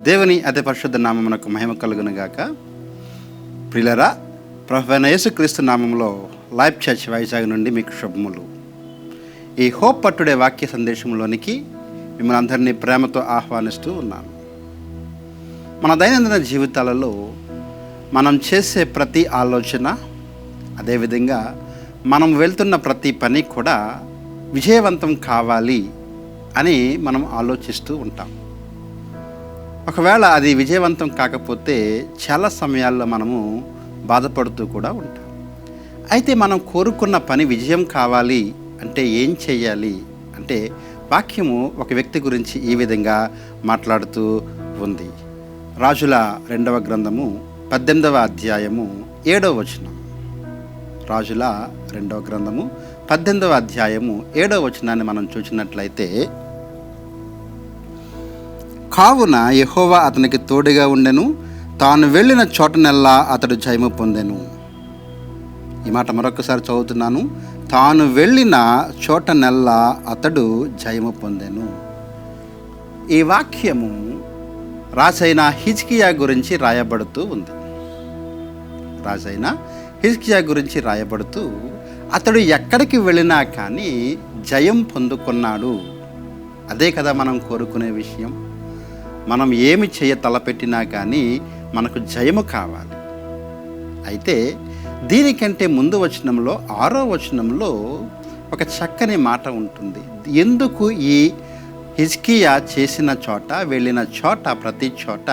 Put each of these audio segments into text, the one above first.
దేవుని అతి పరిశుద్ధ నామమునకు మహిమ కలుగును గాక. ప్రియులారా, ప్రభువైన యేసుక్రీస్తు నామములో లైఫ్ చర్చ్ వైజాగ్ నుండి మీకు శుభములు. ఈ హోప్ పట్టుడే వాక్య సందేశంలోనికి మిమ్మల్ని అందరినీ ప్రేమతో ఆహ్వానిస్తూ ఉన్నాను. మన దైనందిన జీవితాలలో మనం చేసే ప్రతి ఆలోచన, అదేవిధంగా మనం వెళ్తున్న ప్రతి పని కూడా విజయవంతం కావాలి అని మనం ఆలోచిస్తూ ఉంటాం. ఒకవేళ అది విజయవంతం కాకపోతే చాలా సమయాల్లో మనము బాధపడుతూ కూడా ఉంటాం. అయితే మనం కోరుకున్న పని విజయం కావాలి అంటే ఏం చేయాలి అంటే, వాక్యము ఒక వ్యక్తి గురించి ఈ విధంగా మాట్లాడుతూ ఉంది. రాజుల 2వ గ్రంథము 18వ అధ్యాయము 7వ వచనం. రాజుల 2వ గ్రంథము 18వ అధ్యాయము 7వ వచనాన్ని మనం చూసినట్లయితే, కావున యెహోవా అతనికి తోడుగా ఉండెను, తాను వెళ్ళిన చోటనెల్లా అతడు జయము పొందెను. ఈ మాట మరొకసారి చదువుతున్నాను. తాను వెళ్ళిన చోటనెల్లా అతడు జయము పొందెను. ఈ వాక్యము రాజైన హిజ్కియా గురించి రాయబడుతూ ఉంది. రాజైన హిజ్కియా గురించి రాయబడుతూ, అతడు ఎక్కడికి వెళ్ళినా కానీ జయం పొందుకున్నాడు. అదే కదా మనం కోరుకునే విషయం. మనం ఏమి చేయ తలపెట్టినా కానీ మనకు జయము కావాలి. అయితే దీనికంటే ముందు వచనంలో 6వ వచనంలో ఒక చక్కని మాట ఉంటుంది. ఎందుకు ఈ హిజ్కియా చేసిన చోట, వెళ్ళిన చోట, ప్రతి చోట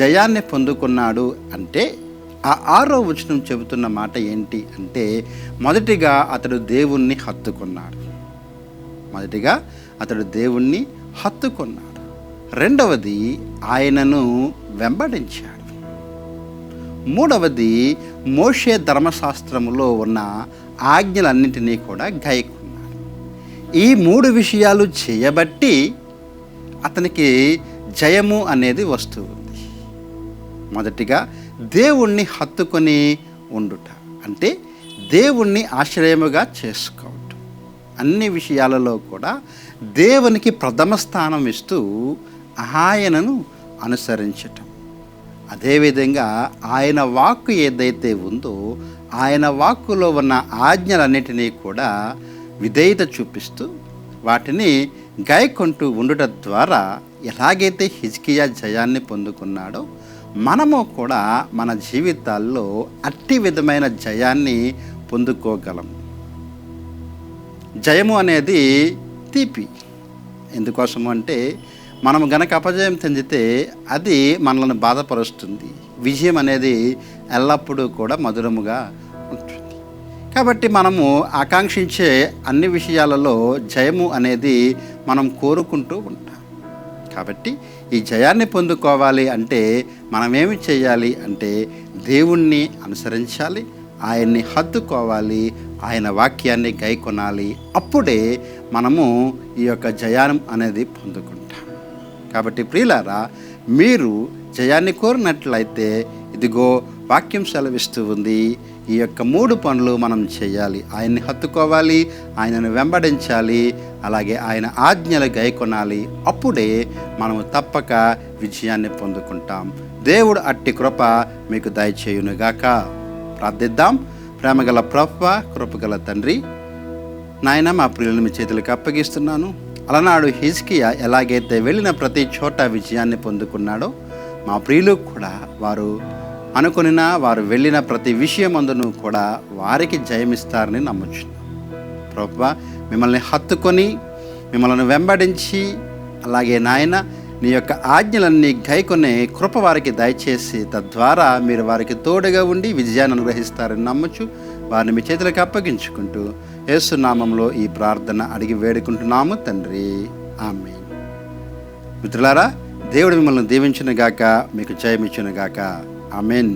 జయాన్ని పొందుకున్నాడు అంటే, ఆ 6వ వచనం చెబుతున్న మాట ఏంటి అంటే, మొదటిగా అతడు దేవుణ్ణి హత్తుకున్నాడు. రెండవది ఆయనను వెంబడించాడు. మూడవది మోషే ధర్మశాస్త్రములో ఉన్న ఆజ్ఞలన్నింటినీ కూడా గైకొన్నాడు. ఈ 3 విషయాలు చేయబట్టి అతనికి జయము అనేది వస్తూ ఉంది. మొదటిగా దేవుణ్ణి హత్తుకొని ఉండుట అంటే దేవుణ్ణి ఆశ్రయముగా చేసుకోవటం. అన్ని విషయాలలో కూడా దేవునికి ప్రథమ స్థానం ఇస్తూ ఆయనను అనుసరించటం. అదేవిధంగా ఆయన వాక్కు ఏదైతే ఉందో, ఆయన వాక్కులో ఉన్న ఆజ్ఞలన్నిటినీ కూడా విధేయత చూపిస్తూ వాటిని గైకొంటూ ఉండుట ద్వారా ఎలాగైతే హిజ్కియా జయాన్ని పొందుకున్నాడో, మనము కూడా మన జీవితాల్లో అట్టి విధమైన జయాన్ని పొందుకోగలం. జయము అనేది తీపి. ఎందుకోసము అంటే, మనం గనక అపజయం చెందితే అది మనల్ని బాధపరుస్తుంది. విజయం అనేది ఎల్లప్పుడూ కూడా మధురముగా ఉంటుంది. కాబట్టి మనము ఆకాంక్షించే అన్ని విషయాలలో జయము అనేది మనం కోరుకుంటూ ఉంటాం. కాబట్టి ఈ జయాన్ని పొందుకోవాలి అంటే మనమేమి చేయాలి అంటే, దేవుణ్ణి అనుసరించాలి, ఆయన్ని హత్తుకోవాలి, ఆయన వాక్యాన్ని గైకొనాలి. అప్పుడే మనము ఈ యొక్క జయానం అనేది పొందుకుంటాం. కాబట్టి ప్రియులారా, మీరు జయాన్ని కోరినట్లయితే ఇదిగో వాక్యం సెలవిస్తూ ఉంది. ఈ యొక్క 3 పనులు మనం చేయాలి. ఆయన్ని హత్తుకోవాలి, ఆయనను వెంబడించాలి, అలాగే ఆయన ఆజ్ఞలు గైకొనాలి. అప్పుడే మనము తప్పక విజయాన్ని పొందుకుంటాం. దేవుడు అట్టి కృప మీకు దయచేయునుగాక. ప్రార్థిద్దాం. ప్రేమగల ప్రభువా, కృపగల తండ్రి, నాయన, మా ప్రియులను మీ చేతులకు అప్పగిస్తున్నాను. అలనాడు హిజ్కియా ఎలాగైతే వెళ్ళిన ప్రతి చోట విజయాన్ని పొందుకున్నాడో, మా ప్రియులు కూడా వారు అనుకున్న, వారు వెళ్ళిన ప్రతి విషయమందును కూడా వారికి జయమిస్తారని నమ్ముచున్నాం. ప్రభువా, మిమ్మల్ని హత్తుకొని, మిమ్మల్ని వెంబడించి, అలాగే నాయన నీ యొక్క ఆజ్ఞలన్నీ గైకొనే కృప వారికి దయచేసి, తద్వారా మీరు వారికి తోడుగా ఉండి విజయాన్ని అనుగ్రహిస్తారని నమ్ముచు వారిని మీ చేతులకు అప్పగించుకుంటూ యేసు నామంలో ఈ ప్రార్థన అడిగి వేడుకుంటున్నాము తండ్రి. ఆమేన్. మిత్రులారా, దేవుడు మిమ్మల్ని దీవించునుగాక, మీకు జయమిచ్చునుగాక. ఆమేన్.